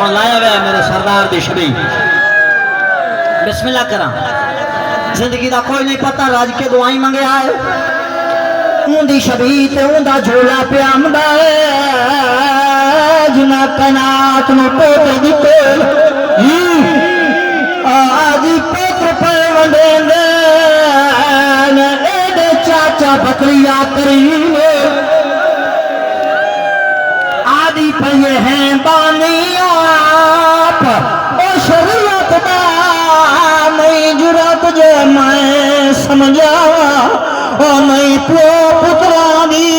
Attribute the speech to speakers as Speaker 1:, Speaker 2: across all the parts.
Speaker 1: और लाया हुआ मेरे सरदार दी छवि बिस्मिल्लाह करा जिंदगी का कोई नहीं पता रज के दुआई मंगे आए उंदी छवि ते उंदा झोला प्यामदा जिना कनात नु पोते दिते आज पुत्र पे वंदे एडे चाचा बकरिया करी आदि पे हैं बानी आप ओ शरीयत दा नहीं जुरत जे मैं समझावा ओ नहीं प्यो पुत्रा दी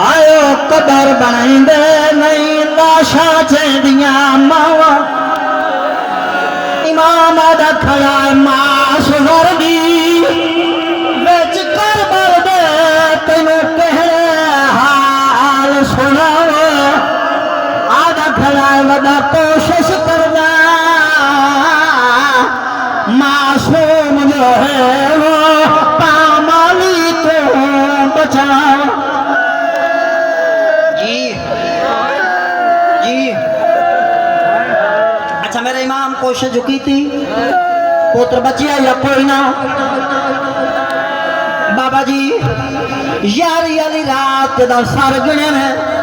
Speaker 1: आयो कदर बनाइंदे नहीं लाशा चेंदिया मावा इमाम दा खड़ा मास वर्दी बेच कर बरदे तेनू कह हाल सुनावा आधा खड़ा वदा कोशिश करना मासूम जो है वो पामाली को बचाओ जी जी अच्छा मेरे इमाम कोशिश जो की थी पुत्र बचिया या कोई ना बाबा जी यारी वाली रात दा सर गिने में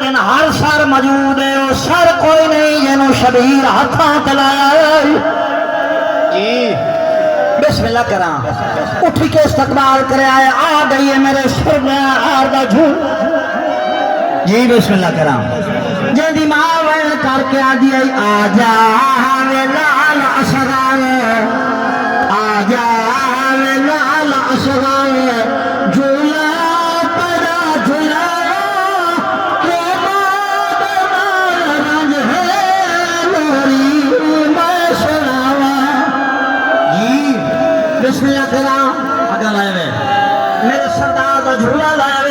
Speaker 1: दिन हर सर मौजूद है वो सर कोई नहीं जिन्हों शबीर हाथों तलाया जी बिस्मिल्लाह करा उठ के इस्तकबाल करे आए आ गई है मेरे सिर में हार दा झूठ जी बिस्मिल्लाह करा जल्दी मां वैन करके आ दी आ जा वे लाल असगार आ जा वे लाल असगार झूला पड़ा झूला बिस्मिल्लाह करा अगर लाए मेरे सरदार का झूला लाया